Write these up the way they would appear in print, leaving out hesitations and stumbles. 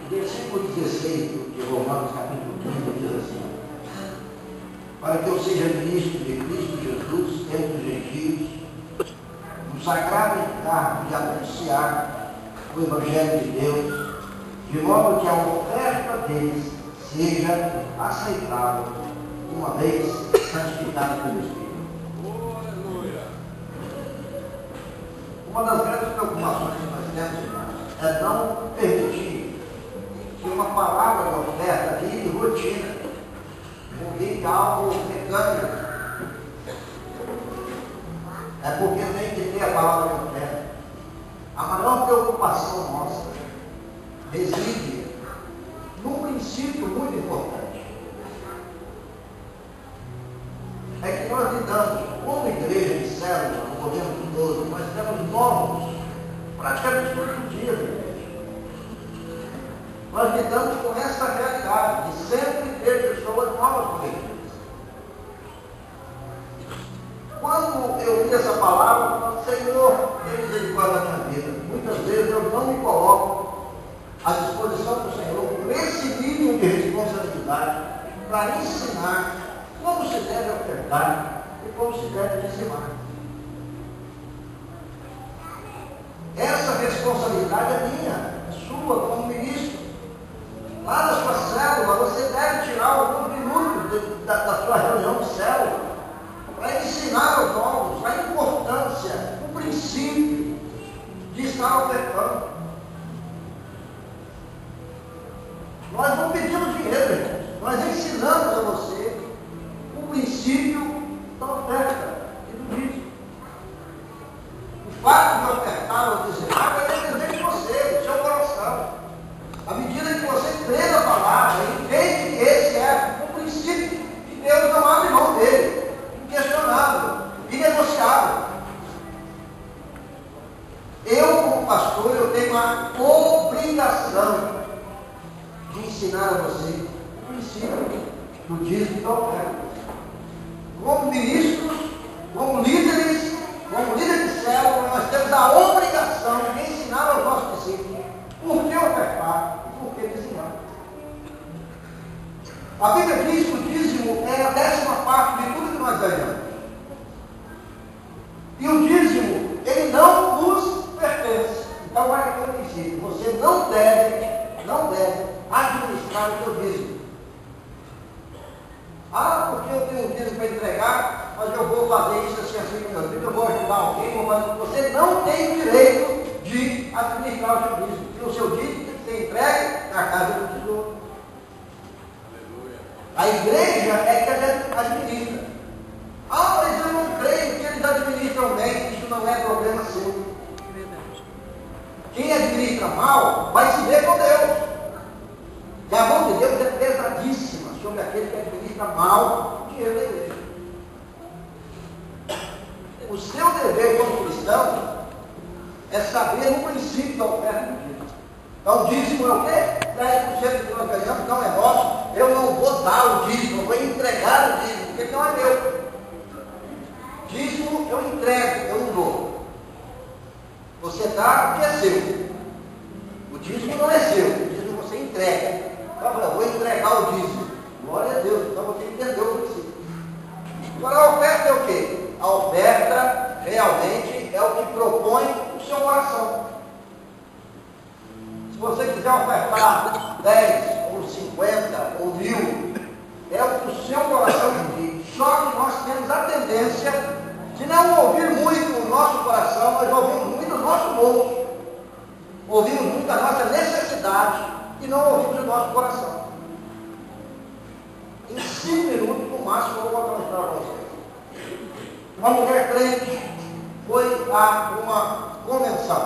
O versículo 16 de Romanos, capítulo 15, diz assim: para que eu seja ministro de Cristo Jesus entre os gentios, no sagrado encargo de anunciar o Evangelho de Deus, de modo que a oferta deles seja aceitável, uma vez santificada pelo Espírito. Uma das grandes preocupações que nós temos, irmãos, é não permitir que uma palavra de oferta vire rotina, vire algo mecânico. É porque tem que ter a palavra de oferta. A maior preocupação nossa reside num princípio muito importante. É que nós lidamos, como igreja de célula, no governo todo, nós temos novos, praticamente todos os dias, igreja. Nós lidamos com essa realidade de sempre ter pessoas novas por igreja. Quando eu li essa palavra, eu falei, Senhor, tem misericórdia da minha vida. Muitas vezes eu não me coloco à disposição do Senhor por esse nível de responsabilidade para ensinar como se deve ofertar e como se deve dizimar. Essa responsabilidade é minha, é sua como ministro. Lá na sua célula, você deve tirar alguns minutos da sua reunião de célula para ensinar aos novos a importância, o princípio de estar ofertando. Nós não pedimos dinheiro, irmãos. Nós ensinamos a você o princípio da oferta e do dízimo. O fato de ofertar ou dizimar vai depender de você, do seu coração. À medida que você crê na palavra e entende que esse é o princípio que Deus não abre mão dele, inquestionável, inegociável. Eu, como pastor, eu tenho a obrigação de ensinar a você o princípio do dízimo e da oferta. Como ministros, como líderes de célula, nós temos a obrigação de ensinar aos nossos discípulos por que ofertar e por que dizimar. A Bíblia diz que o dízimo é a 10ª parte de tudo que nós ganhamos. E o dízimo, ele não nos pertence. Então, olha aqui o princípio. Você não deve administrar o seu dízimo. Ah, porque eu tenho um dízimo para entregar, mas eu vou fazer isso assim, meu Deus, eu vou ajudar alguém, vou fazer. Você não tem o direito de administrar o seu dízimo. E o seu dízimo tem que ser entregue na casa do tesouro. A igreja é que administra. Ah, mas eu não creio que eles administram bem, isso não é problema seu. Quem administra mal vai se ver com Deus. E a mão de Deus é pesadíssima sobre aquele que administra mal o dinheiro da igreja. O seu dever como cristão é saber o princípio da oferta do dízimo. Então, o dízimo é o quê? 10% que nós ganhamos não é nosso. Eu não vou dar o dízimo, eu vou entregar o dízimo, porque não é meu. Dízimo eu entrego, eu não dou. Você dá o que é seu. O dízimo não é seu, o dízimo você entrega. Então, eu vou entregar o dízimo. Glória a Deus, então você entendeu o princípio. Agora, a oferta é o quê? A oferta realmente é o que propõe o seu coração. Se você quiser ofertar 10, ou 50, ou 1000, é o que o seu coração pedir. Só que nós temos a tendência de não ouvir muito o nosso coração, mas ouvimos muito o nosso bolso. Ouvimos muito a nossa necessidade e não ouvimos o nosso coração. Em 5 minutos, no máximo, eu vou mostrar para vocês. Uma mulher crente foi a uma convenção.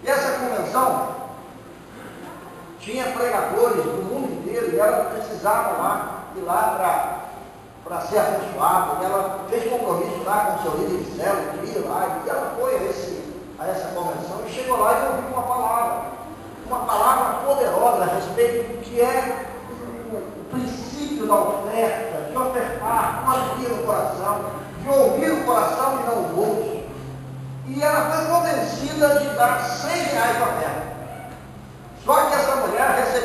E essa convenção tinha pregadores do mundo inteiro e ela precisava ir lá para ser abençoada. E ela fez compromisso lá com o seu líder de célula, queria ir lá, e ela foi a essa convenção e chegou lá e ouviu uma palavra poderosa a respeito do que é o princípio da oferta, de ofertar com alegria no coração, de ouvir o coração e não o bolso. E ela foi convencida de dar R$100 de oferta. Só que essa mulher recebeu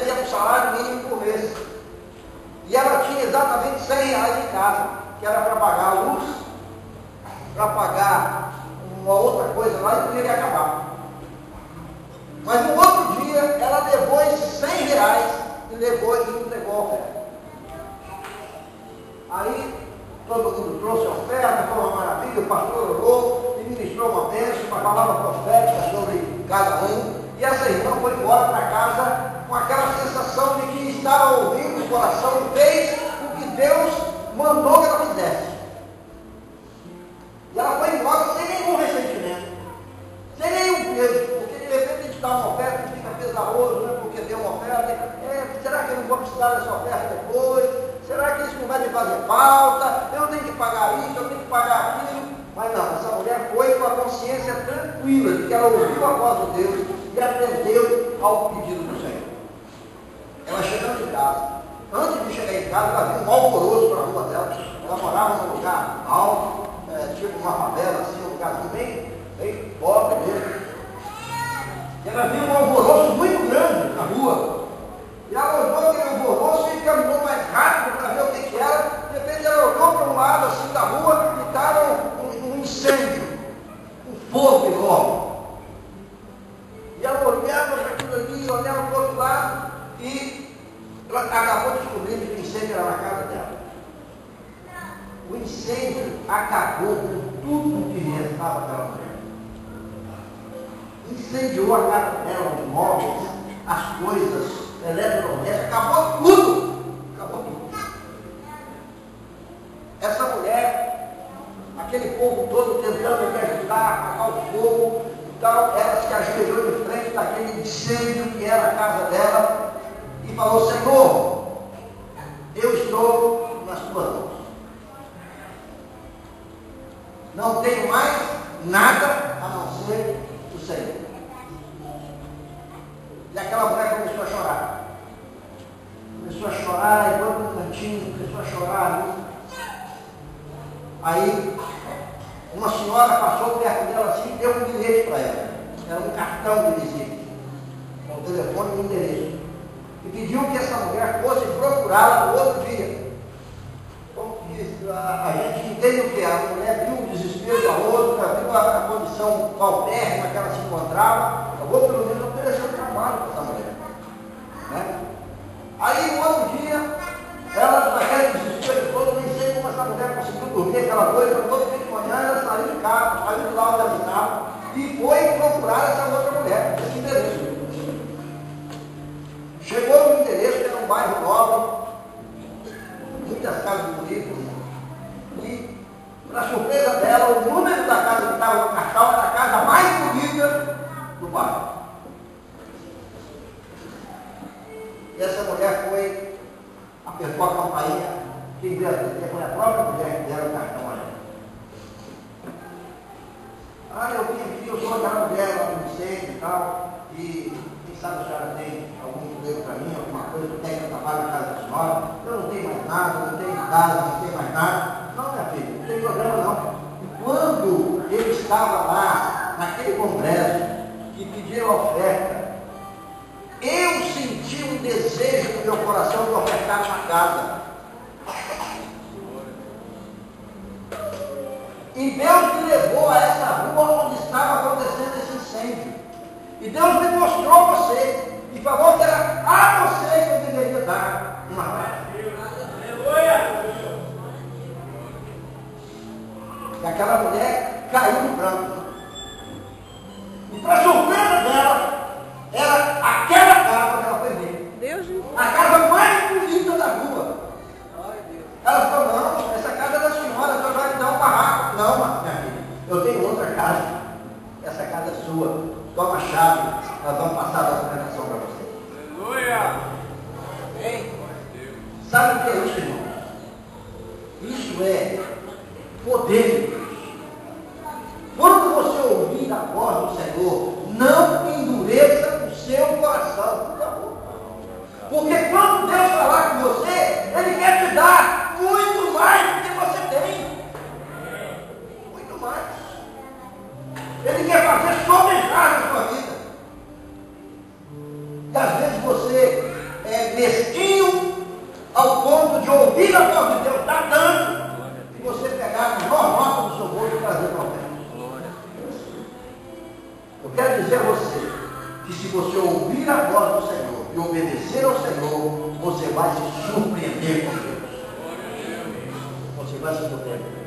reais em casa, que era para pagar a luz, para pagar uma outra coisa lá e poderia acabar. Mas no outro dia, ela levou esses 100 reais e levou e entregou a oferta. Aí, todo mundo trouxe a oferta, foi uma maravilha, o pastor orou e ministrou uma bênção, uma palavra profética sobre cada um. E essa irmã foi embora para casa com aquela sensação de que estava ouvindo o coração e fez o que Deus mandou que ela fizesse. E ela foi embora sem nenhum ressentimento, sem nenhum peso, porque de repente a gente dá uma oferta e fica pesaroso, né? Porque deu uma oferta, será que eu não vou precisar dessa oferta depois? Será que isso não vai me fazer falta? Eu tenho que pagar isso, eu tenho que pagar aquilo. Mas não, essa mulher foi com a consciência tranquila de que ela ouviu a voz de Deus e atendeu ao pedido do Senhor. Ela chegando em casa, antes de chegar em casa, ela viu um alvoroço para a rua dela. Ela morava num lugar alto, tipo uma favela, assim, um lugarzinho bem pobre mesmo. E ela viu um alvoroço muito grande na rua. E ela olhou aquele alvoroço e caminhou mais rápido para ver o que era. De repente ela olhou para um lado assim da rua e estava um incêndio, um fogo enorme. E ela olhava para aquilo ali, olhava para o outro lado e ela acabou descobrindo que o incêndio era na casa dela. O incêndio acabou com tudo que restava daquela mulher. Incendiou a casa dela, os móveis, as coisas, eletrodomésticos, acabou tudo. Acabou tudo. Essa mulher, aquele povo todo tentando lhe ajudar a apagar o fogo, então ela se ajoelhou de frente daquele incêndio que era a casa dela e falou: Senhor, eu estou nas tuas mãos. Não tenho mais nada a não ser o Senhor. E aquela mulher começou a chorar. Começou a chorar, e foi para um cantinho, começou a chorar ali. Aí, uma senhora passou perto dela assim e deu um bilhete para ela. Era um cartão de visita, com o telefone e o endereço. E pediu que essa mulher fosse procurá-la no outro dia. A gente entende o que? A mulher viu o desespero da outra, viu a condição paupérrima que ela se encontrava. Eu vou pelo menos oferecer um trabalho para essa mulher. Né? Aí, no outro dia, ela, naquele desespero todo, nem sei como essa mulher conseguiu dormir aquela noite, no outro dia de manhã ela saiu de casa, saiu de lá onde ela estava e foi procurar essa outra mulher, esse endereço. Chegou no endereço, que era um bairro nobre, muitas casas bonitas, e, para surpresa dela, o número da casa que estava no cartão era a casa mais bonita do bairro. E essa mulher foi, apertou a campainha, quem veio atender foi a própria mulher que deram o cartão a ela. Eu vim aqui, eu sou aquela mulher lá do incêndio e tal, e quem sabe a senhora tem algum emprego para mim, alguma coisa, eu tenho que trabalhar na casa da senhora, eu não tenho mais nada, não tenho casa, não tenho mais nada. Não, minha filha, não tem problema não. E quando eu estava lá, naquele congresso, que pediram a oferta, eu senti um desejo no meu coração de ofertar uma casa. E Deus me levou a essa rua onde estava acontecendo esse incêndio. E Deus me mostrou você. E falou que era a você que eu deveria dar uma casa. E aquela mulher caiu no pranto. E para surpresa dela, era aquela casa que ela foi ver. A casa mais bonita da rua. Ela falou: não, essa casa é da senhora, a senhora vai me dar um barraco. Não, minha filha, eu tenho outra casa. Essa casa é sua. Toma a chave, nós vamos passar a documentação para você. Aleluia! Sabe o que é isso, irmão? Isso é poder de Deus. Quando você ouvir a voz do Senhor, não endureça o seu coração, por favor. Porque quando Deus falar com você, Ele quer te dar muito mais do que você tem. Muito mais. Ele quer fazer sobrejar na sua vida. E às vezes você é mesquinho ao ponto de ouvir a voz de Deus, está dizer a você que se você ouvir a voz do Senhor e obedecer ao Senhor, você vai se surpreender com Deus. Você vai se surpreender.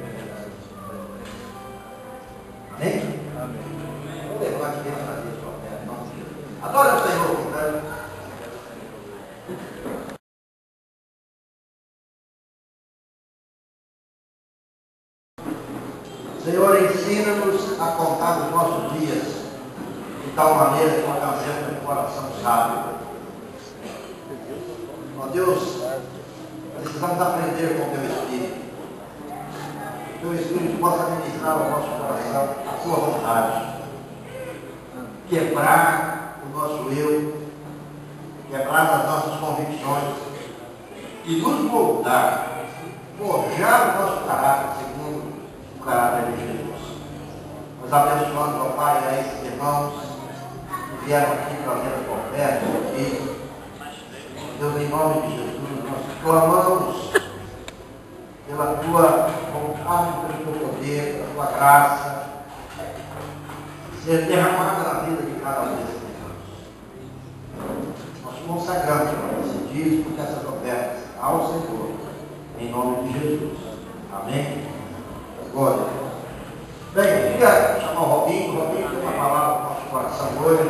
Amém? Amém. Vou levar aqui dentro da minha sua fé. Adora o Senhor, né? Senhor, ensina-nos a contar os nossos dias de tal maneira que alcancemos um coração sábio. Ó Deus, precisamos aprender com o Teu Espírito. Que o Espírito possa ministrar ao nosso coração a Sua vontade. Quebrar o nosso eu, quebrar as nossas convicções e nos moldar, forjar o nosso caráter segundo o caráter de Jesus. Nós abençoamos, ó Pai, a esses irmãos que vieram aqui trazendo as ofertas aqui. Deus, em nome de Jesus, nós clamamos pela Tua vontade, pelo Teu poder, pela Tua graça, ser derramada na vida de cada um desses irmãos. Nós consagramos para esse dia, porque essas ofertas ao Senhor, em nome de Jesus. Amém? Glória a Deus. Bem, eu queria chamar o Robinho. O Robinho tem uma palavra para o nosso coração hoje.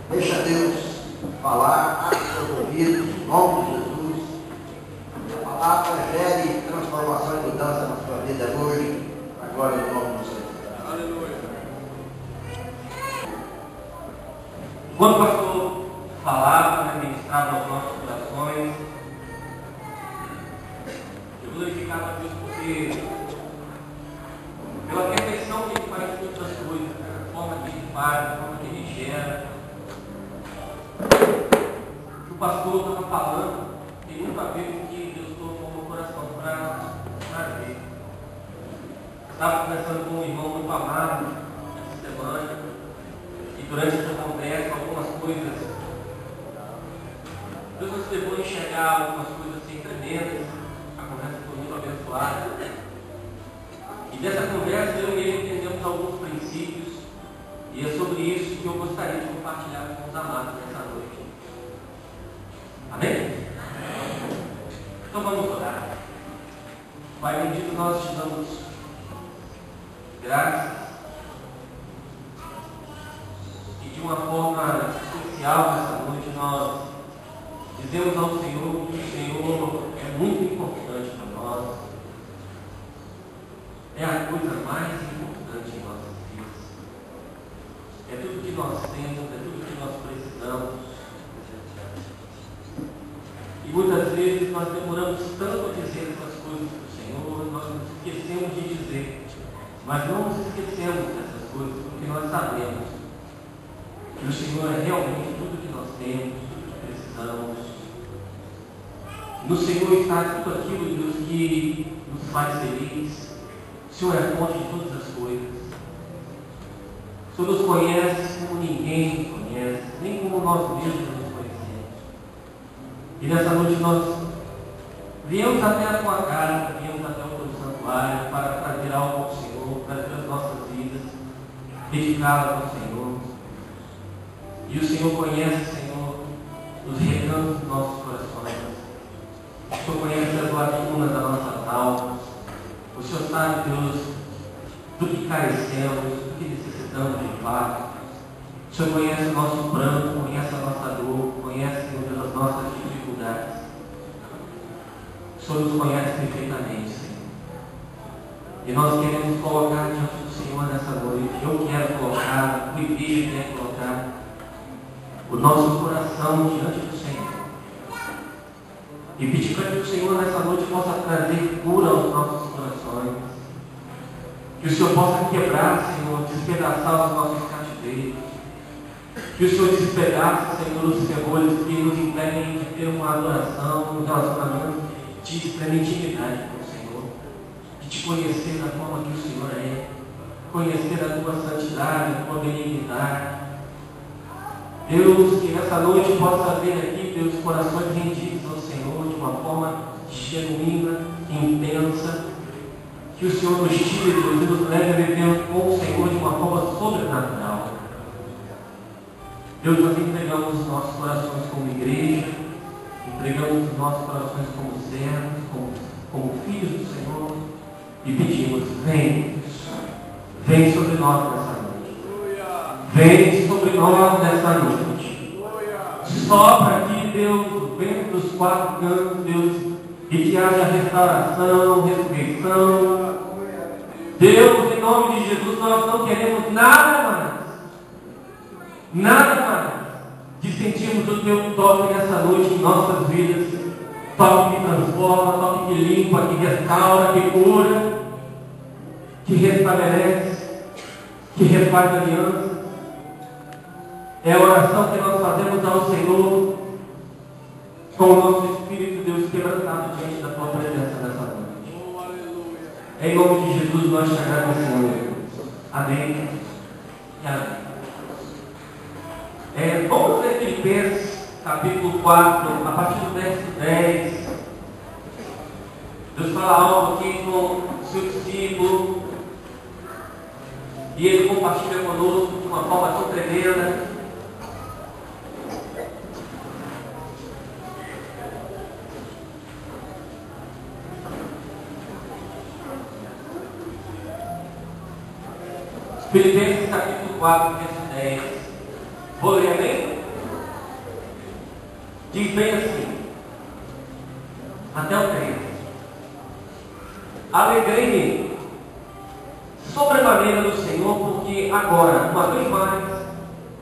Deixa Deus falar, abre os seus ouvidos, em nome de Jesus. A palavra gere transformação e mudança na sua vida hoje. Agora, em nome do Senhor. Aleluia. Quando o pastor falava, ministrava aos nossos corações, eu glorificava a Deus porque pela perfeição que Ele faz todas as coisas, a forma que Ele faz, a forma que Ele gera. O pastor estava falando, e nunca viu o que Deus colocou no meu coração para ver. Estava conversando com um irmão muito amado essa semana, e durante essa conversa, algumas coisas, Deus nos levou a enxergar algumas coisas assim tremendas. A conversa foi muito abençoada. E dessa conversa eu e ele entendemos alguns princípios, e é sobre isso que eu gostaria de compartilhar com os amados nessa noite. Amém? Então vamos orar. Pai bendito, nós te damos graças e de uma forma especial nessa noite nós dizemos ao Senhor que o Senhor é muito importante para nós. É a coisa mais importante em nossas vidas. É tudo que nós temos, é tudo que nós precisamos. E muitas vezes nós demoramos tanto a dizer essas coisas para o Senhor, nós nos esquecemos de dizer. Mas não nos esquecemos dessas coisas, porque nós sabemos que o Senhor é realmente tudo que nós temos, tudo que precisamos. No Senhor está tudo aquilo, Deus, que nos faz felizes. O Senhor é a fonte de todas as coisas. O Senhor nos conhece como ninguém nos conhece, nem como nós mesmos nos conhecemos. E nessa noite nós viemos até a Tua casa, viemos até o Teu santuário para trazer algo ao Senhor, trazer as nossas vidas, dedicá-las ao Senhor. E o Senhor conhece, Senhor, os recantos dos nossos corações. O Senhor conhece as lacunas das nossas almas. O Senhor sabe, Deus, do que carecemos, do que necessitamos de fato. O Senhor conhece o nosso pranto, conhece a nossa dor, conhece, Deus, as nossas dificuldades. O Senhor nos conhece perfeitamente, Senhor. E nós queremos colocar diante do Senhor nessa noite. Eu quero colocar, o Igreja quer colocar o nosso coração diante do Senhor. E pedir para que o Senhor nessa noite possa trazer cura aos nossos corações. Que o Senhor possa quebrar, Senhor, despedaçar os nossos cativeiros. Que o Senhor despedace, Senhor, os ferrolhos que nos impedem de ter uma adoração, um relacionamento de extrema intimidade com o Senhor. De te conhecer da forma que o Senhor é. Conhecer a tua santidade, a tua benignidade. Deus, que nessa noite possa haver aqui, Deus, corações rendidos ao Senhor de uma forma genuína, intensa. Que o Senhor nos tire, Deus, e nos leve a viver com o Senhor de uma forma sobrenatural. Deus, nós entregamos os nossos corações como igreja, entregamos os nossos corações como servos, como filhos do Senhor, e pedimos, vem sobre nós nessa noite. Vem sobre nós nessa noite. Sopra aqui, Deus, o vento dos quatro cantos, Deus, e que haja restauração, ressurreição. Deus, em nome de Jesus, nós não queremos nada mais de sentirmos o teu toque nessa noite em nossas vidas. Toque que transforma, toque que limpa, que restaura, que cura, que restabelece, que refaz aliança. É a oração que nós fazemos ao Senhor com o nosso Espírito, Deus, quebrantado diante da tua presença nessa noite. Em nome de Jesus nós te agradecemos. Amém e amém. Vamos ler Filipenses, capítulo 4, a partir do verso 10. Deus fala algo aqui com o seu discípulo e ele compartilha conosco de uma forma tão tremenda. Filipenses capítulo 4, verso 10. Vou ler, amém? Diz bem assim, até o 3. Alegrei-me sobremaneira do Senhor, porque agora, uma vez mais,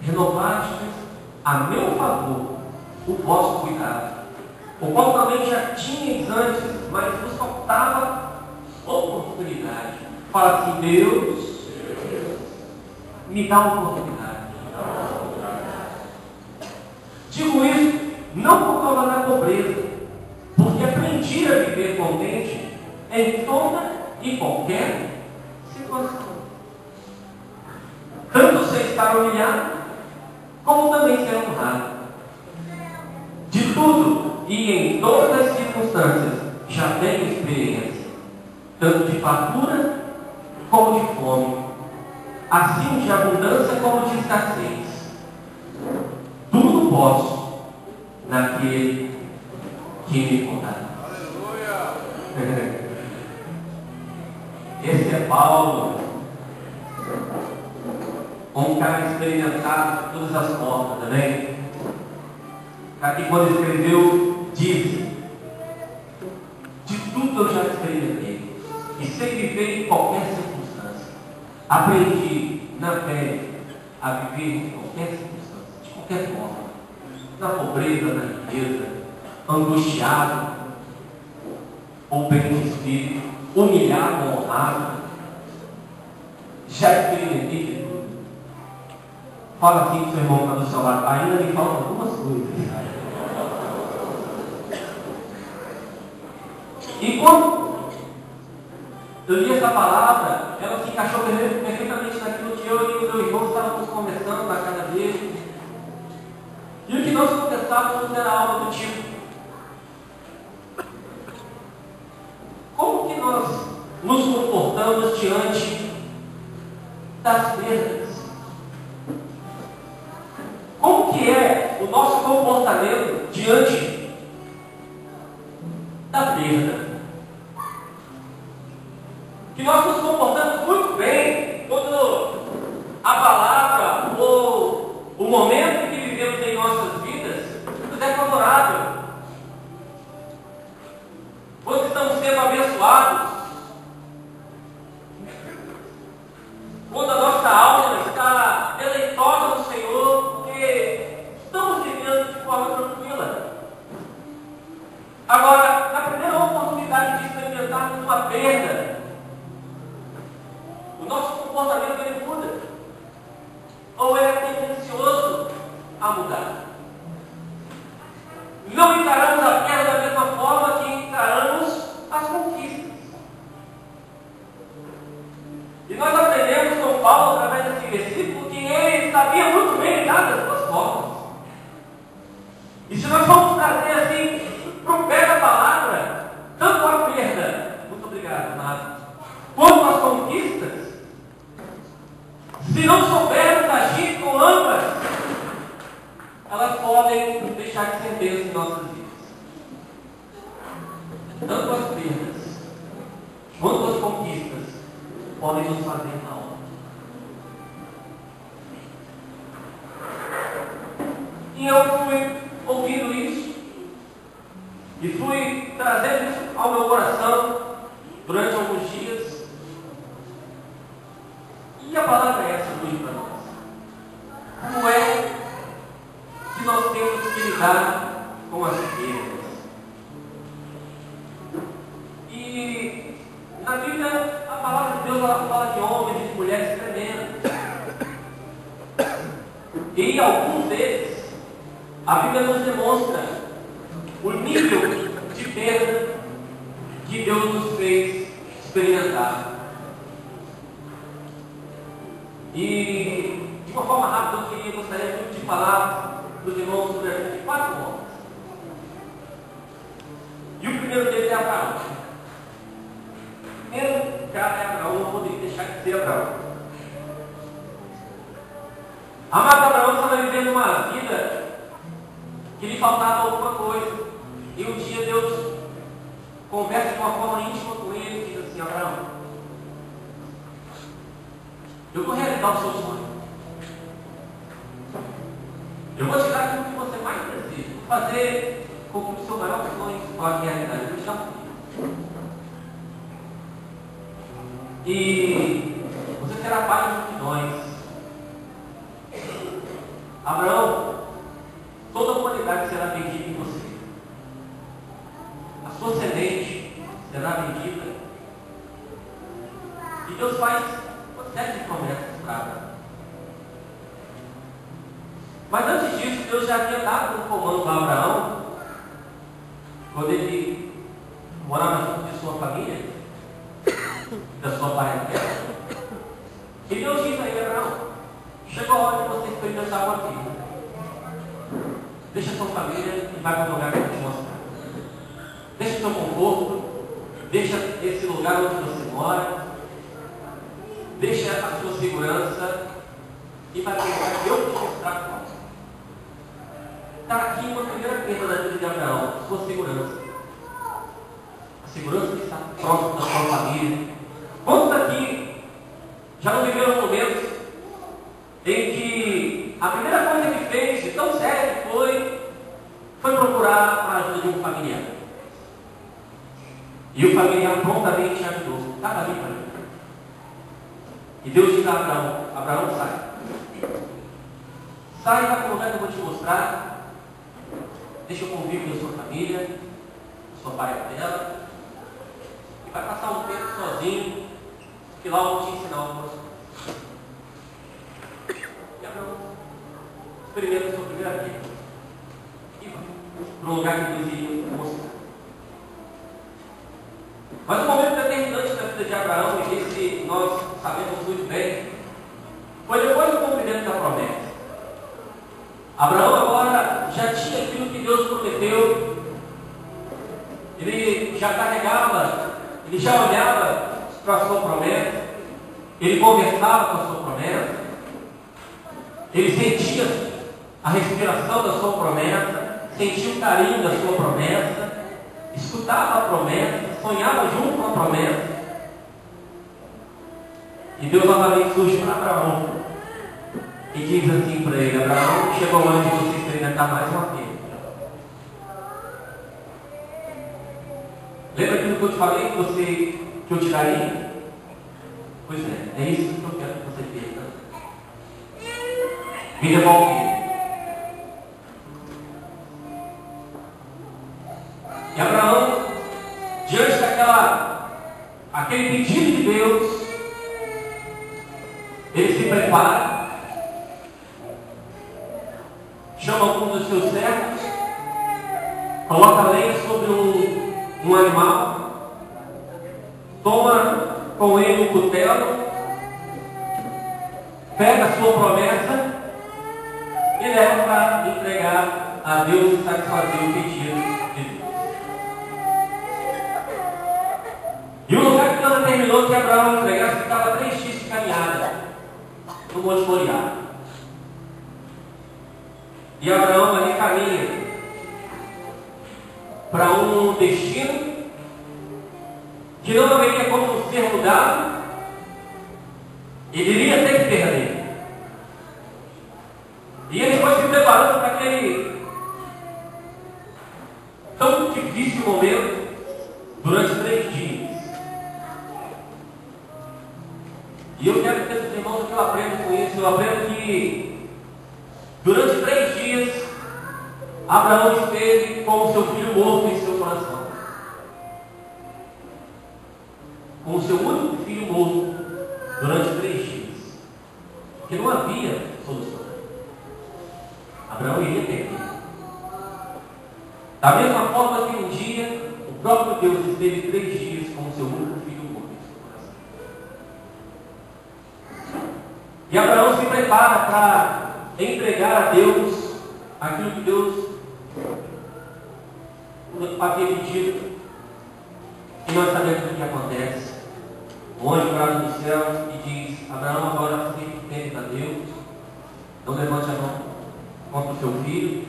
renovastes a meu favor o vosso cuidado, o qual também já tinhais antes, mas vos faltava oportunidade. Fala assim, Deus, me dá oportunidade. Digo isso não por causa da pobreza, porque aprendi a viver contente em toda e qualquer situação. Tanto sem estar humilhado, como também ser honrado. De tudo e em todas as circunstâncias já tenho experiência, tanto de fartura como de fome, assim de abundância como de escassez. Tudo posso naquele que me fortalece. Esse é Paulo, um cara experimentado de todas as formas, também. Aqui quando escreveu, diz: de tudo eu já experimentei e sei viver em qualquer circunstância. Aprendi na fé a viver em qualquer circunstância, de qualquer forma, na pobreza, na riqueza, angustiado ou bem de espírito, humilhado ou honrado. Já experimentei de tudo. Fala assim que seu irmão está do seu lado, ainda me faltam algumas coisas. E quando eu li essa palavra, ela se encaixou perfeitamente naquilo que eu e o meu irmão estávamos conversando na casa dele. E o que nós conversávamos era algo do tipo: como que nós nos comportamos diante das perdas? Como que é o nosso comportamento diante da perda? Que nós nos comportamos muito bem quando a palavra ou o momento que vivemos em nossas vidas nos é favorável. Quando estamos sendo abençoados, quando a nossa alma está deleitosa no Senhor, porque estamos vivendo de forma tranquila. Agora, na primeira oportunidade de experimentarmos uma perda, o nosso comportamento ele muda, ou é tendencioso a mudar. Não encaramos a perda da mesma forma que encaramos as conquistas. E nós aprendemos com Paulo, através desse versículo, que ele sabia muito bem lidar das duas formas. E se nós formos trazer assim, para o pé da palavra, tanto a perda, muito obrigado, amado, quanto as conquistas, se não soubermos agir com ambas, deixar de sentença em nossas vidas. Tanto as perdas quanto as conquistas podem nos fazer mal. E eu fui ouvindo isso e fui trazendo isso ao meu coração durante alguns dias. E a palavra é essa hoje para nós. Como é que nós temos que lidar com as perdas? E na Bíblia, a palavra de Deus ela fala de homens e de mulheres tremendas. E alguns deles, a Bíblia nos demonstra o nível de perda que Deus nos fez experimentar. E de uma forma rápida eu gostaria muito de falar para os irmãos sobre a vida de 4 homens. E o primeiro deles é Abraão. O primeiro cara é Abraão, não poderia deixar de ser Abraão. Amado, Abraão estava vivendo uma vida que lhe faltava alguma coisa. E um dia Deus conversa de uma forma íntima com ele e diz assim: Abraão, eu vou realizar o seu sonho. Eu vou te dar aquilo que você mais deseja. Vou fazer com que o seu maior sonho se torne realidade. Eu vou te dar um filho. E você será pai de multidões. Abraão, toda a humanidade será vendida em você. A sua semente será vendida. E Deus faz uma série de promessas para Abraão. Mas antes disso, Deus já havia dado um comando a Abraão, quando ele morava junto de sua família, da sua parentela. E Deus disse a ele: Abraão, chegou a hora de você experimentar uma vida. Deixa a sua família e vai para o lugar que eu vou te mostrar. Deixa o seu conforto, deixa esse lugar onde você mora, deixa a sua segurança e vai para o lugar que eu vou te mostrar qual. Está aqui uma primeira perda da vida de Abraão, sua segurança. A segurança de estar próximo da sua família. Quantos aqui já não viveram momentos em que a primeira coisa que fez, de tão séria que foi procurar a ajuda de um familiar? E o familiar prontamente ajudou. Estava ali para mim. E Deus disse a Abraão: Abraão, sai. Sai, vai para o lugar que eu vou te mostrar. Deixa o convívio da sua família, da sua parentela. E vai passar um tempo sozinho, que lá eu vou te ensinar algumas coisas. E Abraão experimenta a sua primeira vida. E vai para um lugar que Deus iria mostrar. Mas o momento determinante da vida de Abraão, e esse nós sabemos muito bem, foi depois do cumprimento da promessa. Abraão agora já tinha aquilo que Deus prometeu. Ele já carregava, ele já olhava para a sua promessa, ele conversava com a sua promessa, ele sentia a respiração da sua promessa, sentia o carinho da sua promessa, escutava a promessa, sonhava junto com a promessa. E Deus novamente surge para Abraão e diz assim para ele: Abraão, chegou a hora de você experimentar mais uma vez. Lembra aquilo que eu te falei que eu te daria? Pois é isso que eu quero que você tenha. Me devolve. E Abraão, diante aquele pedido de Deus, ele se prepara, chama alguns dos seus servos, coloca a lenha sobre um animal, toma com ele um cutelo, pega a sua promessa e leva para entregar a Deus e satisfazer o pedido de Deus. E o lugar que Deus determinou que Abraão entregasse ficava 3 dias de caminhada no Monte Moriá. E Abraão ali caminha para um destino que não haveria como ser mudado, e iria ter que perder. E ele foi se preparando para aquele tão difícil momento durante 3 dias. E eu quero que esses irmãos que eu aprendo com isso, eu aprendo que durante 3 dias Abraão esteve com o seu filho morto em seu coração. Com o seu único filho morto durante 3 dias. Porque não havia solução. Abraão iria perder. Da mesma forma que um dia o próprio Deus esteve 3 dias com o seu único filho morto em seu coração. E Abraão se prepara para entregar a Deus aquilo que Deus havia pedido. E nós sabemos o que acontece. O anjo brada do céu e diz: Abraão, agora fique atento a Deus. Não levante a mão contra o seu filho.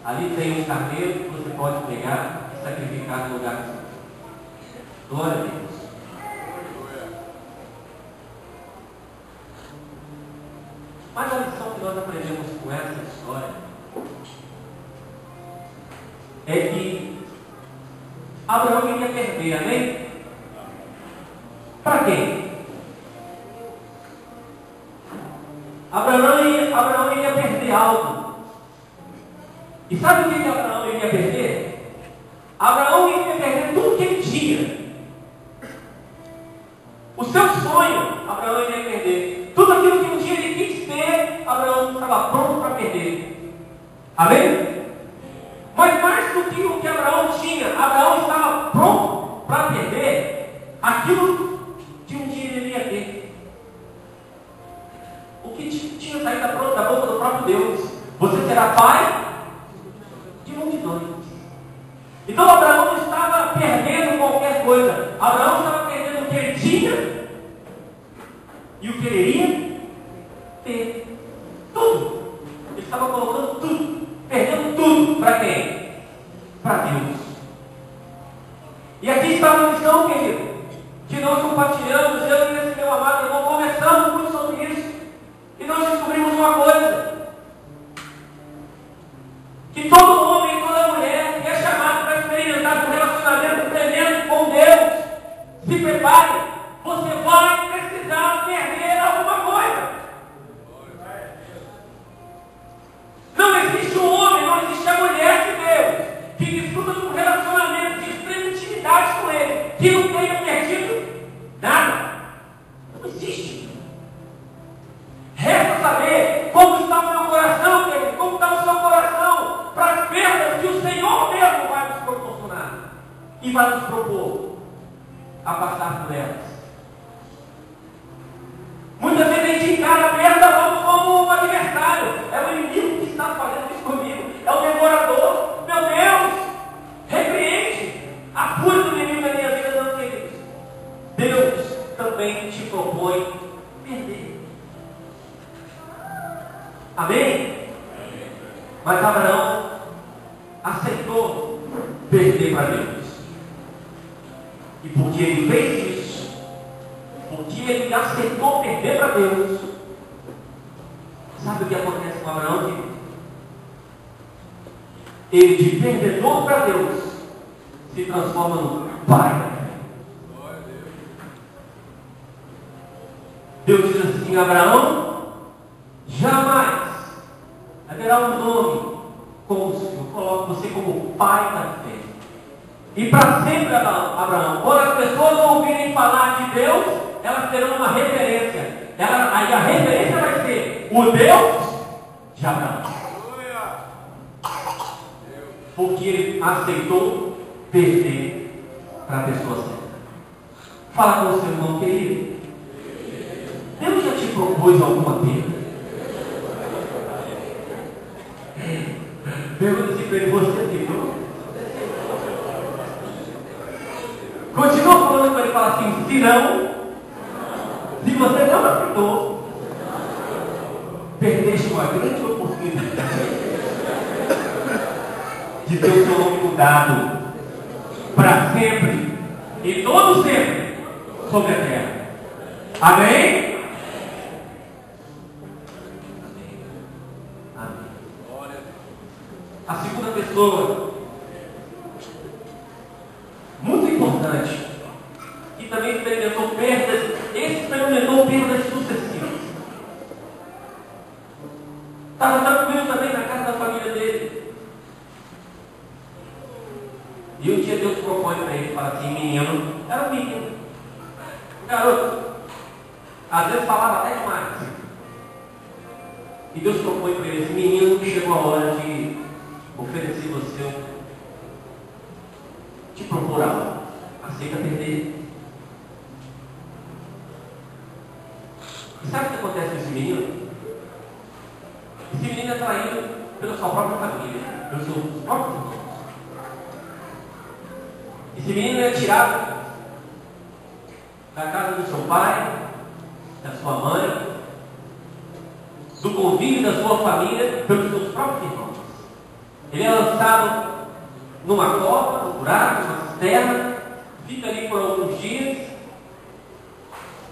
Ali tem um carneiro que você pode pegar e sacrificar no lugar do seu filho. Glória a Deus. Mas a lição que nós aprendemos com essa história é que Abraão iria perder, amém? Para quem? Abraão iria perder algo. E sabe o que Abraão iria perder? Abraão iria perder tudo que ele tinha. O seu sonho, Abraão iria perder. Tudo aquilo que um dia ele quis ter, Abraão estava pronto para perder. Amém? Mas mais do que o que Abraão tinha, Abraão estava pronto para perder aquilo que um dia ele iria ter. O que tinha saído da boca do próprio Deus: você será pai de multidões. Então Abraão não estava perdendo qualquer coisa. Abraão estava perdendo o que ele tinha e o que ele iria ter. Tudo. Ele estava colocando tudo, perdendo tudo. Para quem? Para Deus. E aqui está a lição, querido, que nós compartilhamos, eu e esse meu amado irmão, conversamos muito sobre isso. E nós descobrimos uma coisa: que todo homem e toda mulher que é chamado para experimentar um relacionamento tremendo com Deus, se prepare, você vai precisar perder alguma coisa. Não existe um homem, não existe a mulher de Deus que desfruta de um relacionamento de extrema intimidade com Ele, que não tenha perdido nada. Não existe. Resta saber como está o meu coração, querido, como está o seu coração para as perdas que o Senhor mesmo vai nos proporcionar e vai nos propor a passar por elas. Muitas vezes a gente encara a perda como um adversário. É o inimigo que está fazendo isso comigo. É o devorador. Meu Deus, repreende a fúria do inimigo na minha vida, não, queridos. Deus também te propõe perder. Amém? Mas Abraão aceitou perder para Deus. E porque ele fez isso, porque ele aceitou perder para Deus, sabe o que acontece com Abraão, querido? Ele, de perdedor para Deus, se transforma no pai da fé. Deus diz assim: Abraão, jamais haverá um nome como o Senhor. Coloca você como pai da fé. E para sempre, Abraão, quando as pessoas ouvirem falar de Deus, elas terão uma referência. Aí a referência vai ser o Deus de Abraão. Porque ele aceitou perder para a pessoa certa. Fala com o seu irmão, querido. Deus já te propôs alguma perda? Pergunta assim para ele: você aceitou? Continua falando para ele, fala assim: se não, se você não aceitou, perdeste uma grande oportunidade de ter o seu nome mudado para sempre e todo sempre sobre a terra. Amém? Amém. A segunda pessoa, muito importante, que também experimentou perdas sucessivas. Estava tranquilo também na casa da família dele. E um dia Deus propõe para ele, fala assim, menino, era um menino, garoto, às vezes falava até demais. E Deus propõe para ele, esse menino, que chegou a hora de oferecer você, te propor algo. Aceita perder. E sabe o que acontece com esse menino? Esse menino é traído pela sua própria família, pelos seus próprios irmãos. Esse menino é tirado da casa do seu pai, da sua mãe, do convívio da sua família, pelos seus próprios irmãos. Ele é lançado numa cova, num buraco, numa cisterna, fica ali por alguns dias.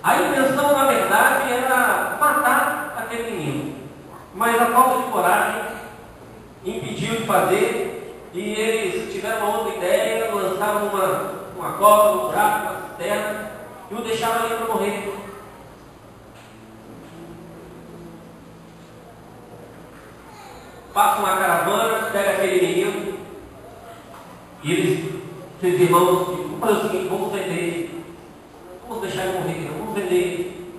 A intenção, na verdade, era matar aquele menino, mas a falta de coragem impediu de fazer, e eles tiveram uma outra ideia, lançaram uma cova, num buraco, numa cisterna, e o deixaram ali para morrer. Passa uma caravana, pega aquele menino, e eles, seus irmãos, vamos fazer o seguinte, vamos vender ele, vamos deixar ele morrer, vamos vender ele.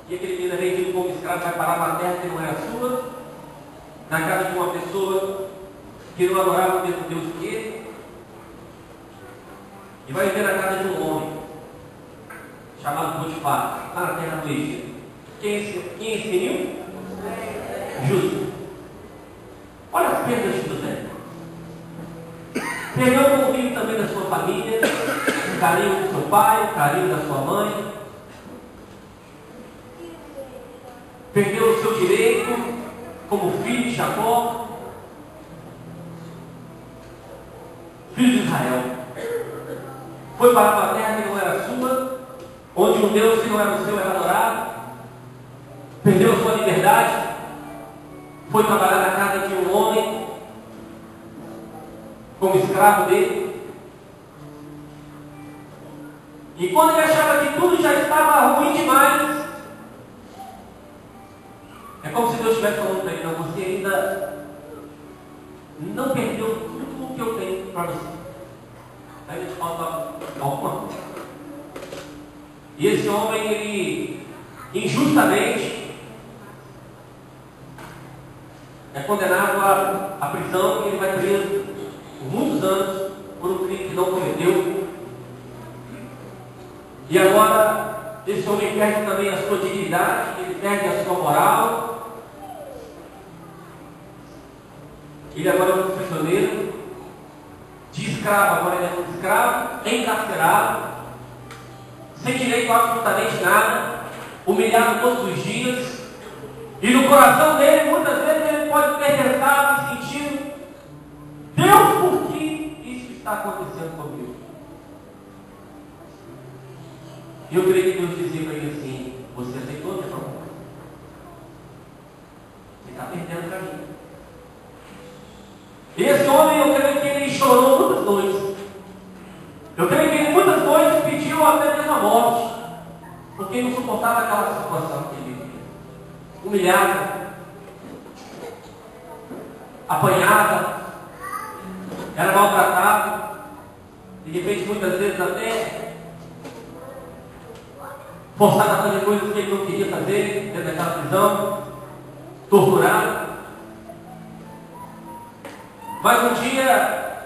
E aquele menino é vendido como escravo, vai parar na terra que não é a sua, na casa de uma pessoa que não adorava o mesmo Deus que ele, e vai viver na casa de um homem chamado Potifar, lá na terra do Egito. Quem é esse menino? José. Olha as perdas de José. Perdeu o convívio também da sua família, o carinho do seu pai, o carinho da sua mãe. Perdeu o seu direito como filho de Jacó, filho de Israel. Foi para uma terra que não era sua, onde um Deus que não era o seu era adorado. Perdeu a sua liberdade. Foi trabalhar na casa de um homem como escravo dele. E quando ele achava que tudo já estava ruim demais, é como se Deus estivesse falando para ele, não, você ainda não perdeu tudo o que eu tenho para você. Ainda te falta alguma coisa. E esse homem, ele injustamente é condenado à prisão, e ele vai preso por muitos anos por um crime que não cometeu. E agora esse homem perde também a sua dignidade, ele perde a sua moral. Ele agora é um prisioneiro, de escravo, agora ele é um escravo, encarcerado, sem direito a absolutamente nada, humilhado todos os dias. E no coração dele, muitas vezes, ele pode ter pensado e sentido: Deus, por que isso está acontecendo comigo? E eu creio que Deus dizia para ele assim: você aceitou a minha proposta? Você está perdendo o caminho. E esse homem, eu creio que ele chorou muitas noites. Eu creio que ele muitas noites pediu até mesmo a morte, porque ele não suportava aquela situação que ele vivia. Humilhado, apanhado, era maltratado, e de repente muitas vezes até forçado a fazer coisas que ele não queria fazer dentro daquela prisão, torturado. Mas um dia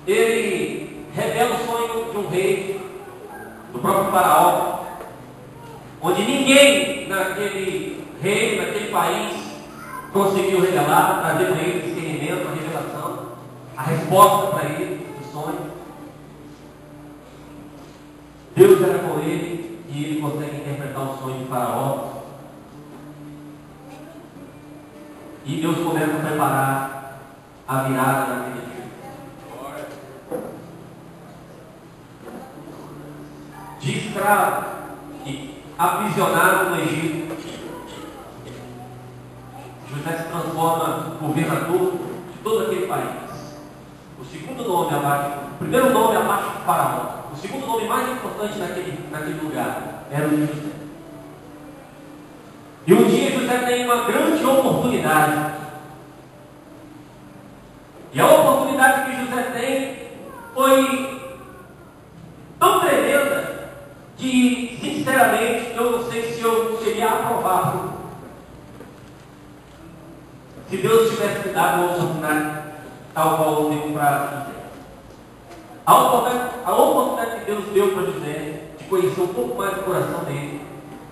ele revela o sonho de um rei, do próprio faraó, onde ninguém naquele rei, naquele país, conseguiu revelar, trazer para ele o discernimento, a revelação, a resposta para ele do sonho. Deus era com ele e ele consegue interpretar o sonho de faraó. E Deus começa a preparar a virada naquele dia. De escravo e aprisionado no Egito, José se transforma governador de todo aquele país. O segundo nome abaixo, o primeiro nome abaixo do faraó, o segundo nome mais importante naquele lugar era o de José. E um dia José tem uma grande oportunidade. E a oportunidade que José tem foi tão tremenda que, sinceramente, eu não sei se eu seria aprovado se Deus tivesse me dado uma oportunidade tal qual eu dei para José. A oportunidade que Deus deu para José de conhecer um pouco mais do coração dele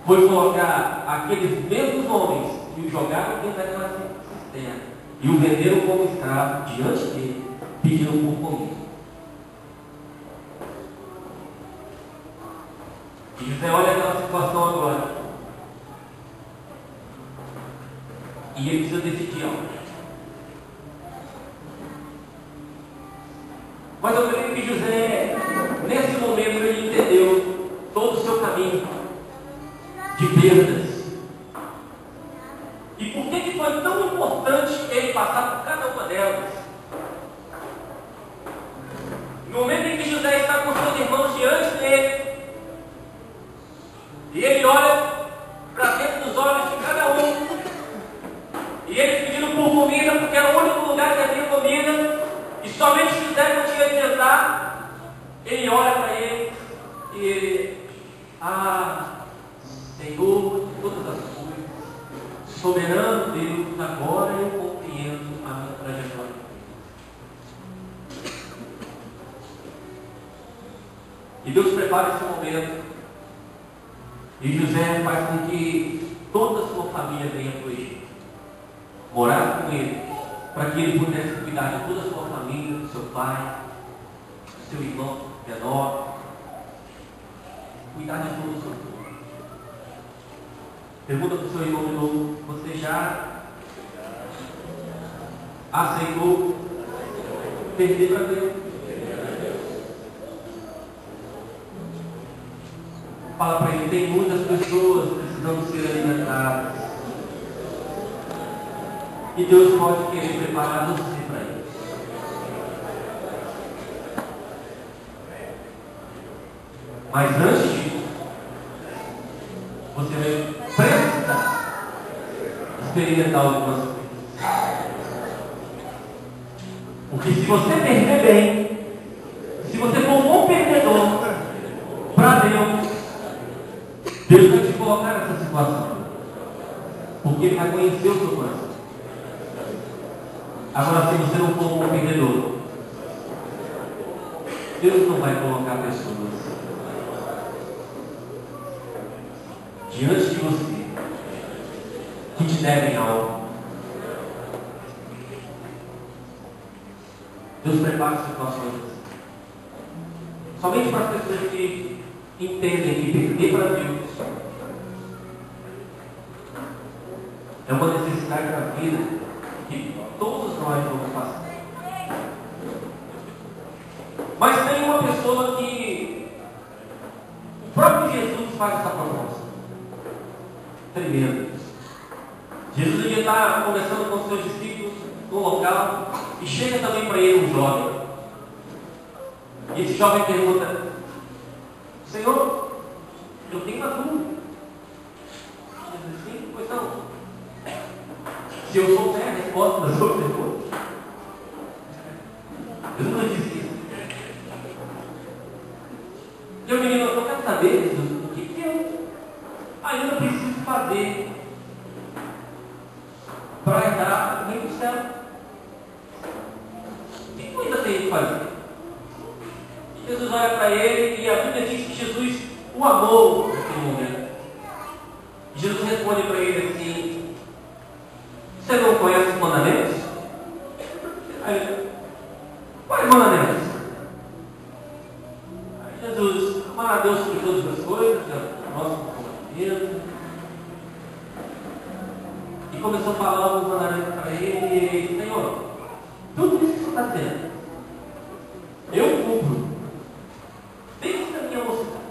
foi colocar aqueles mesmos homens e o jogaram dentro daquela cisterna e o venderam como escravo diante dele, pedindo por comida. E José olha aquela situação agora. E ele precisa decidir algo. Mas eu creio que José, nesse momento, ele entendeu todo o seu caminho de perdas. E por que foi tão importante ele passar por cada uma delas? No momento em que José está com seus irmãos diante dele, e ele olha para dentro dos olhos de cada um, e eles pedindo por comida, porque era o único lugar que havia comida, e somente José não tinha de entrar. Ele olha para ele e ele, Senhor de todas as coisas, soberano Deus, agora eu compreendo a minha trajetória. E Deus prepara esse momento. E José faz com que toda a sua família venha para o Egito, morar com ele, para que ele pudesse cuidar de toda a sua família, do seu pai, do seu irmão menor, cuidar de todo o seu povo. Pergunta para o seu irmão de novo: você já aceitou perder para Deus? Fala para ele: tem muitas pessoas precisando ser alimentadas. E Deus pode querer preparar você para isso. Mas antes disso, você vai precisar experimentar algumas coisas. Porque se você perder bem, se você for um bom perdedor para Deus, Deus vai te colocar nessa situação, porque Ele vai conhecer o seu coração. Agora, se você não for um bom perdedor, Deus não vai colocar pessoas diante de você que te devem algo. Deus prepara situações somente para as pessoas que entendem que perder para Deus é uma necessidade da vida que todos nós vamos passar. Mas tem uma pessoa que o próprio Jesus faz essa proposta. Primeiro, Jesus ia estar conversando com os seus discípulos no local e chega também para ele um jovem. E esse jovem pergunta: Senhor, eu tenho uma dúvida. Jesus diz: sim, pois não. Se eu souber a resposta das outras perguntas. Eu nunca disse isso. E o menino: eu quero saber, Jesus, o que eu ainda preciso fazer para entrar no reino do céu? O que eu ainda tenho que fazer? E Jesus olha para ele e a Bíblia diz que Jesus o amou naquele momento. E Jesus responde para ele assim: você não conhece os mandamentos? Aí ele: quais mandamentos? Aí Jesus: amar a Deus por todas as coisas, a nós por Deus. E começou a falar alguns mandamentos para ele, e ele: Senhor, Tudo isso que você está dizendo, eu cumpro desde a minha mocidade.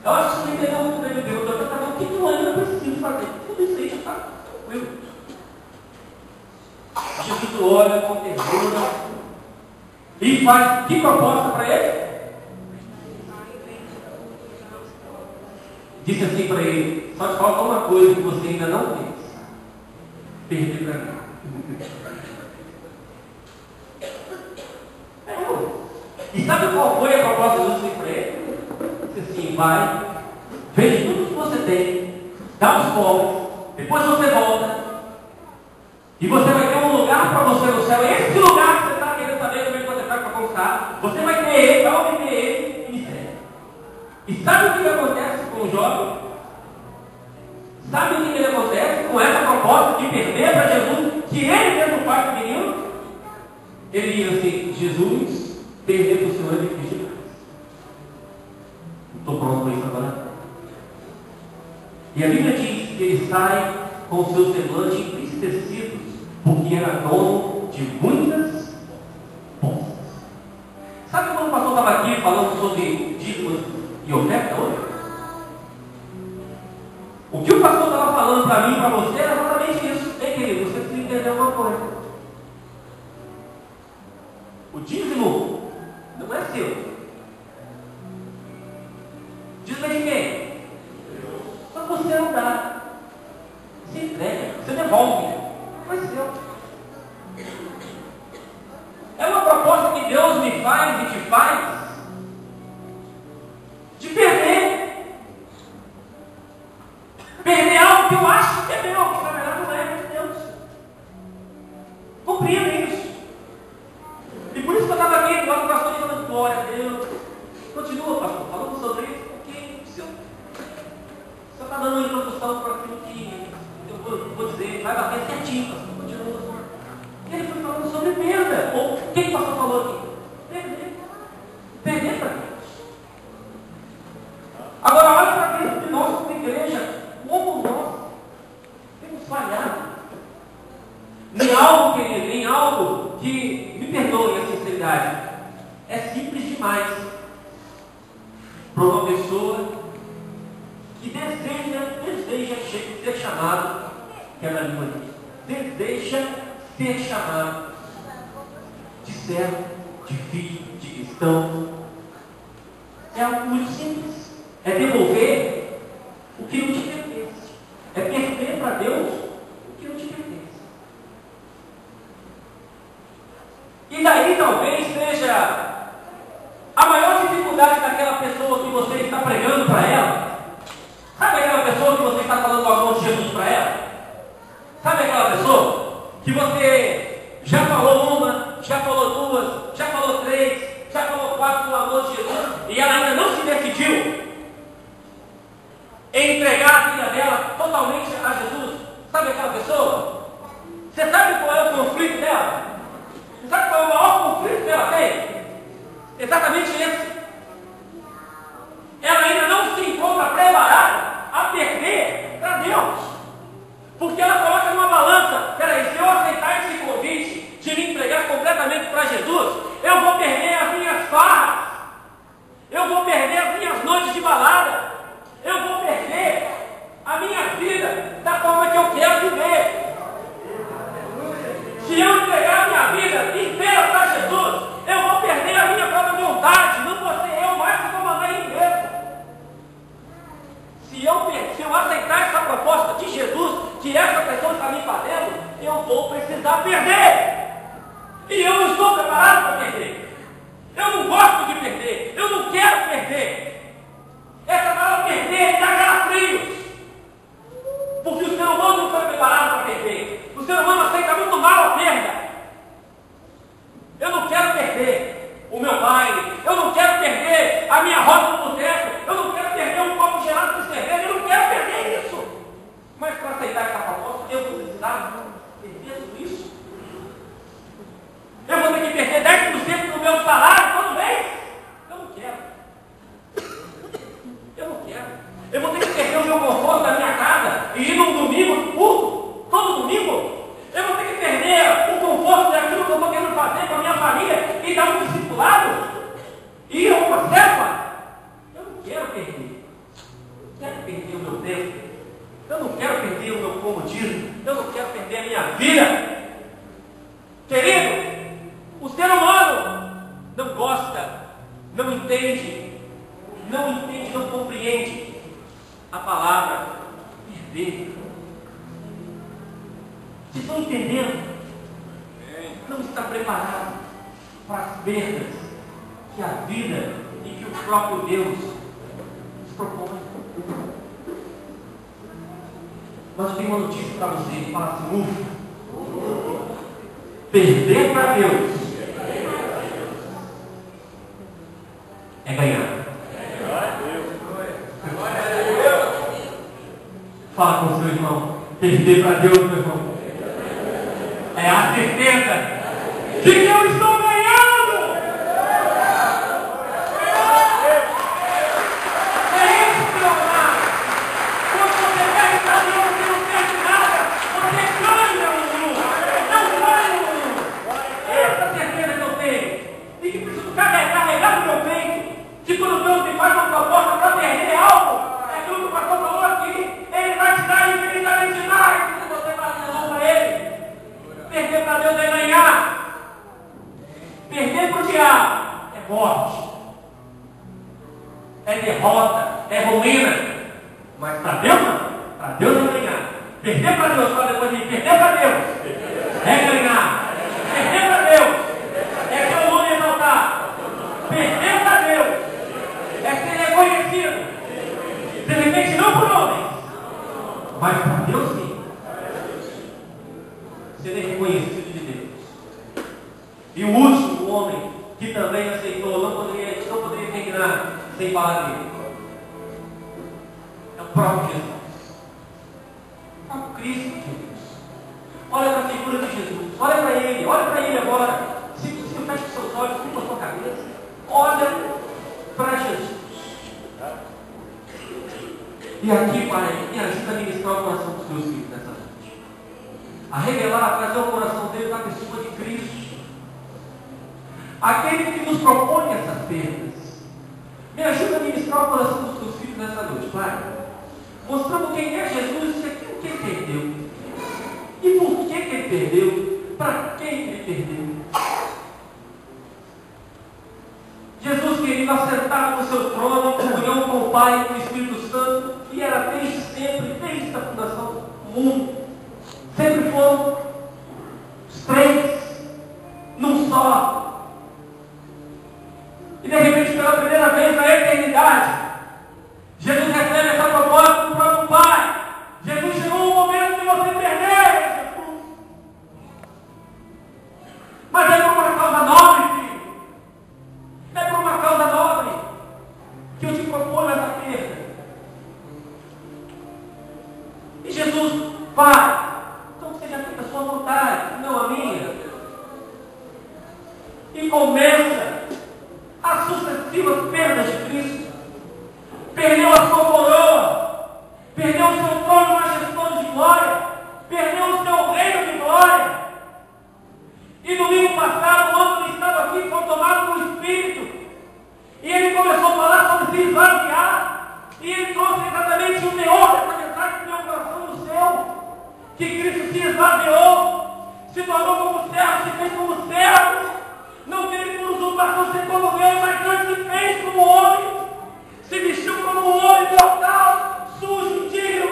Eu acho que você entendeu muito bem, meu Deus. Eu quero saber o que eu ainda preciso fazer. Tudo isso aí já está tranquilo. Jesus olha com ternura e faz que proposta para ele? Disse assim para ele: só te falta uma coisa que você ainda não fez. Perder para mim. E sabe qual foi a proposta de Jesus para ele? Disse assim: vai, vende tudo que você tem, dá aos pobres, depois você volta, e você vai ter um lugar para você no céu. Esse lugar que você está querendo saber como é que você faz para conquistar, você vai ter ele, vai obter ele e me segue. E sabe o que acontece com o jovem? Sabe o que ele acontece com essa proposta de perder para Jesus, que ele mesmo faz do menino? Ele diz assim: Jesus, perder para o Senhor é difícil demais. Estou pronto para isso agora. E a Bíblia diz que ele sai com o seu semblante entristecido, porque era dono de muitas posses. Sabe quando o pastor estava aqui falando sobre dízimos e oferta hoje? O que o pastor estava falando para mim e para você era exatamente isso. Ei, querido, você precisa entender uma coisa. O dízimo não é seu. Dízimo é de quem? Mas você não dá. Você entrega, você devolve. Não é seu. É uma proposta que Deus me faz e te faz de perder. Perder algo que eu acho que é meu, que na verdade não é de Deus. Compreenda isso. E por isso que eu estava aqui, agora o pastor falando: glória a Deus. Continua, pastor, falando sobre isso, porque o senhor está dando introdução para aquilo que eu vou dizer, vai bater certinho, pastor. Continua. E ele foi falando sobre perda. Ou quem o pastor falou aqui? Perder. Perder para Deus. Agora olha para dentro de nós como igreja. Como nós temos falhado em algo, querido, em algo que, me perdoe a sinceridade, é simples demais para uma pessoa que deseja ser chamado, que é na língua diz, deseja ser chamado de servo, de filho, de cristão. É algo muito simples. É devolver o que não te pertence. É perder para Deus o que não te pertence. E daí talvez seja a maior dificuldade daquela pessoa que você está pregando para ela. Sabe aquela pessoa que você está falando o amor de Jesus para ela? Sabe aquela pessoa que você já falou uma, já falou duas, já falou três, já falou quatro do amor de Jesus, e ela ainda não se decidiu em entregar a vida dela totalmente a Jesus? Sabe aquela pessoa? Você sabe qual é o conflito dela? Você sabe qual é o maior conflito que ela tem? Exatamente esse. Ela ainda não se encontra preparada a perder para Deus. Porque ela coloca numa balança: peraí, se eu aceitar esse convite de me entregar completamente para Jesus, eu vou perder as minhas farras, eu vou perder as minhas noites de balada, eu vou perder a minha vida da forma que eu quero viver. Se eu entregar a minha vida inteira para Jesus, eu vou perder a minha própria vontade. Não vou ser eu mais que vou mandar em mim mesmo. Se eu aceitar essa proposta de Jesus, que essa pessoa está me fazendo, eu vou precisar perder. E eu não estou preparado para perder. Eu não gosto de perder. Eu não quero perder. Essa palavra perder dá calafrios. Porque o ser humano não foi preparado para perder. O ser humano aceita muito mal a perda. Eu não quero perder o meu baile. Eu não quero perder a minha roda no boteco. Eu não quero perder um copo gelado de cerveja. Eu não quero perder isso. Mas para aceitar essa proposta, eu vou precisar perder tudo isso. Eu vou ter que perder 10% do meu salário todo mês. Eu não quero. Eu não quero. Eu vou ter que perder o meu Eu não quero perder o meu comodismo. Eu não quero perder a minha vida. Querido, o ser humano não gosta, não entende, não compreende a palavra perder. Vocês estão entendendo? Não está preparado para as perdas que a vida e que o próprio Deus nos propõe. Mas eu tenho uma notícia para você, que fala assim, perder para Deus é ganhar. Fala com o seu irmão, perder para Deus, meu irmão, é a certeza de que eu estou ganhando. É isso que eu faço. Quando você perde para Deus, você não perde nada. Você ganha o mundo. Não ganha o mundo. Essa certeza que eu tenho. E que preciso carregar no meu peito. Que quando Deus me faz uma proposta para perder algo, é aquilo que o pastor falou aqui. Ele vai te dar infinitamente mais do que você vai dar para Ele. Perder para Deus é ganhar. Perder para o diabo é morte, é derrota, é ruína. Mas para Deus não. Para Deus é ganhar. Perder para Deus, fala depois de mim, perder para Deus é ganhar. Perder para Deus é ter o nome exaltado. Perder para Deus é ser reconhecido. De repente não por homens, mas para Deus sim. Ser reconhecido de Deus. E o último homem que também aceitou, não poderia terminar sem falar dele. É o próprio Jesus. É o Cristo de Jesus. Olha para a figura de Jesus. Olha para ele agora. Se fecha os seus olhos, curva a sua cabeça. Olha para Jesus. E aqui, Pai, me ajuda a ministrar o coração dos teus filhos nessa noite. A revelar, a trazer o coração deles na pessoa de Cristo. Aquele que nos propõe essas perdas. Me ajuda a ministrar o coração dos teus filhos nessa noite, Pai. Mostrando quem é Jesus e o que ele perdeu. E por que ele perdeu? Para quem ele perdeu? Jesus, querido, assentado no seu trono, em comunhão com o Pai e com o Espírito Santo, que era desde sempre, desde a fundação do mundo. Sempre foram os três, num só. E de repente, pela primeira vez na eternidade, Jesus recebe essa proposta do próprio Pai. Jesus chegou um momento de você perder, Jesus. Mas é por uma causa nobre, filho. É por uma causa nobre que eu te proponho essa perda. E Jesus, Pai, então seja feita a sua vontade, não a minha. E começa as sucessivas perdas de Cristo. Perdeu a sua coroa, perdeu o seu trono majestoso de glória, perdeu o seu reino de glória. E domingo passado, o homem que estava aqui foi tomado pelo Espírito, e ele começou a falar sobre se esvaziar, e ele trouxe exatamente o teor dessa mensagem do meu coração no céu, que Cristo se esvaziou, se tornou como servo, se fez como servo. Não teve por usurpação ser como Deus, mas Deus se fez como homem, se vestiu como um homem mortal, sujo, indigno.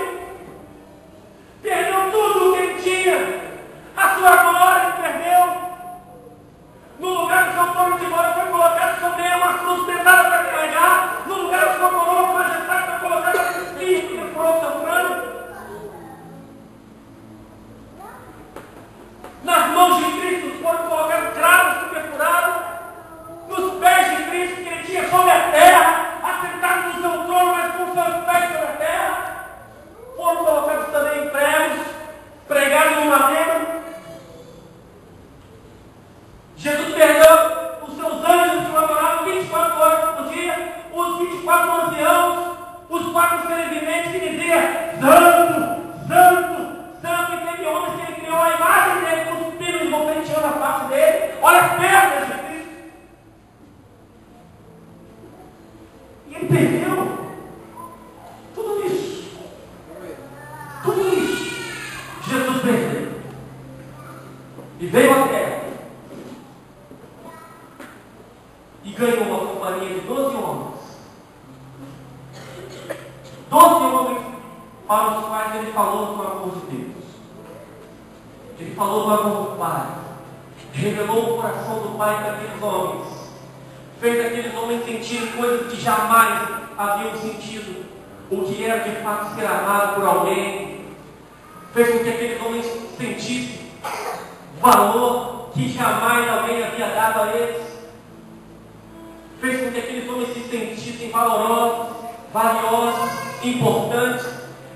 Perdeu tudo o que ele tinha. A sua glória ele perdeu. No lugar do seu trono de glória foi colocado sobre ele uma cruz pesada para carregar. No lugar da sua coroa, majestade foi colocada no espírito que furou seu crânio. Nas mãos de Cristo foram colocados cravos que perfuraram. Nos pés de Cristo que ele tinha sobre a terra, assentado no seu trono, mas com seus pés sobre a terra, foram colocados também em pregos, pregados no madeiro. Jesus perdeu os seus anjos que adoravam 24 horas por dia, os 24 anciãos, os 4 seres viventes que diziam: Santo, Santo, Santo, e teve homens que ele criou a imagem dele, com os pinos bofeteando a face dele. Olha as pernas de Cristo. E ele perdeu tudo isso. aos quais ele falou do amor de Deus. Ele falou do amor do Pai. Revelou o coração do Pai para aqueles homens. Fez aqueles homens sentirem coisas que jamais haviam sentido. O que era de fato ser amado por alguém. Fez com que aqueles homens sentissem valor que jamais alguém havia dado a eles. Fez com que aqueles homens se sentissem valorosos, valiosos, importantes.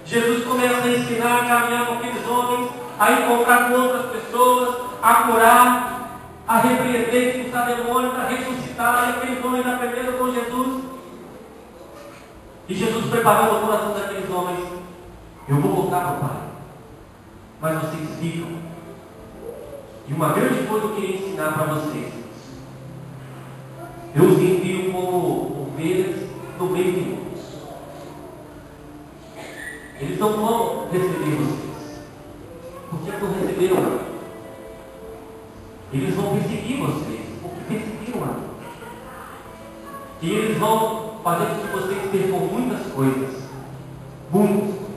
Jesus começa a ensinar, a caminhar com aqueles homens, a encontrar com outras pessoas, a curar, a repreender, expulsar demônios, a ressuscitar. E aqueles homens aprenderam com Jesus. E Jesus preparou o coração daqueles homens. Eu vou voltar para o Pai, mas vocês ficam. E uma grande coisa eu queria ensinar para vocês. Eu os envio como ovelhas no meio de lobos. Eles não vão receber vocês, porque não receberam. Eles vão perseguir vocês, porque perseguiram a mim. E eles vão fazer com que vocês percam muitas coisas. Muitas coisas.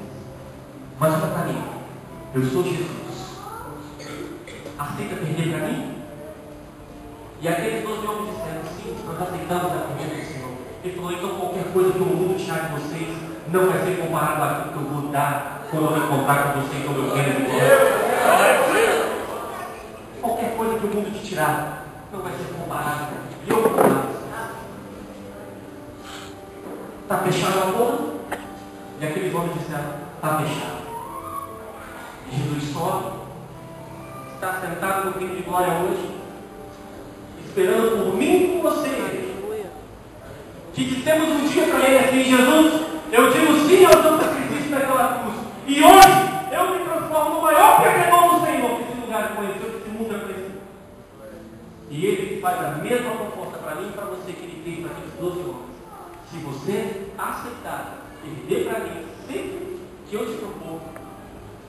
Mas olha para mim. Eu sou Jesus. Aceita perder para mim? E aqueles 12 homens disseram, sim, nós aceitamos a perder do Senhor. Ele falou, então qualquer coisa que o mundo tirar de vocês não vai ser comparado àquilo que eu vou dar quando eu me encontrar com vocês, como eu quero de glória. Qualquer coisa que o mundo te tirar não vai ser comparado. E eu vou dar. Está fechado o acordo? E aqueles homens disseram, está fechado. E Jesus sobe, está sentado no reino de glória hoje, esperando por mim e por você. Que dissemos um dia para ele assim, Jesus, eu digo sim ao teu sacrifício naquela cruz. E hoje eu me transformo no maior pecador do Senhor, que esse lugar conheceu, que esse mundo é conhecido. E ele faz a mesma proposta para mim e para você que ele fez para aqueles 12 homens. Se você aceitar perder para mim sempre que eu te propor,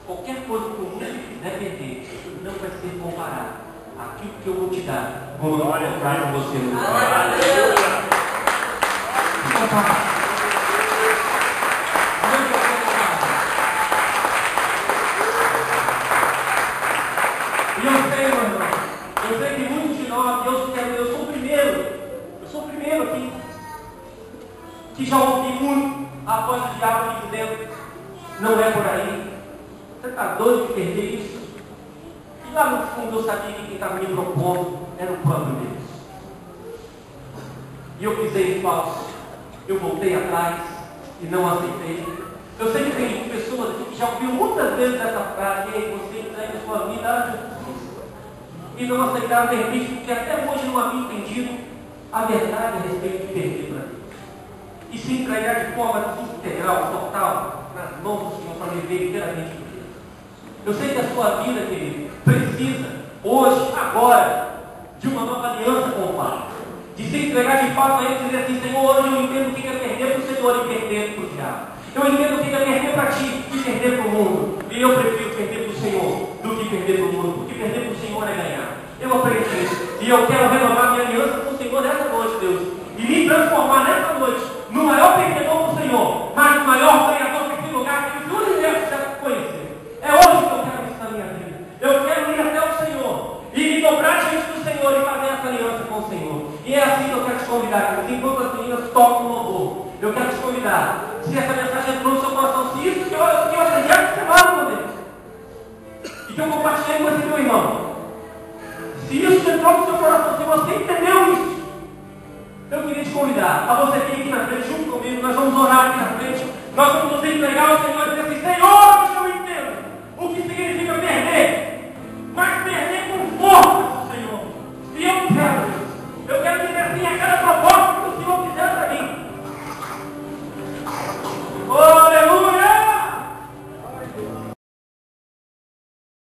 qualquer coisa que o mundo quiser perder, não vai ser comparado àquilo que eu vou te dar quando eu encontrar com você no lugar. E eu sei, meu irmão, eu sei que muitos de nós, eu sou o primeiro aqui, que já ouvi muito a voz do diabo me dizendo, não é por aí, você está doido de perder isso? E lá no fundo eu sabia que quem estava me propondo era o próprio Deus. E eu pisei em falso, eu voltei atrás e não aceitei. Eu sei que tem pessoas aqui que já ouviram muitas vezes essa frase, e aí você entrega a sua vida a Jesus. E não aceitaram de repente, porque até hoje não havia entendido a verdade a respeito de perder para Deus. E se entregar de forma integral, total, nas mãos do Senhor para viver inteiramente por Deus. Eu sei que a sua vida, querido, precisa, hoje, agora, de uma nova aliança com o Pai. De se entregar de fato a Ele e dizer assim, Senhor, hoje eu entendo o que é perder para o Senhor e perder para o diabo. Eu entendo o que é perder para ti e perder para o mundo. E eu prefiro perder para o Senhor do que perder para o mundo, porque perder para o Senhor é ganhar. Eu aprendi isso. E eu quero renovar minha aliança com o Senhor nessa noite, Deus. E me transformar nessa noite no maior perdedor do Senhor, mas no maior ganhador desse lugar que o universo já conhecer. É hoje que eu quero isso na minha vida. Eu quero ir até o Senhor e me dobrar diante do Senhor e fazer essa aliança com o Senhor. E é assim que eu quero te convidar, porque enquanto as meninas tocam o louvor, eu quero te convidar. Se essa mensagem entrou no seu coração, se isso que eu aprendi é acostumado com Deus, e que eu compartilhei com esse meu irmão, se isso entrou no seu coração, se você entendeu isso, eu queria te convidar a você vir aqui na frente junto comigo. Nós vamos orar aqui na frente. Nós vamos nos entregar ao Senhor e dizer assim, Senhor,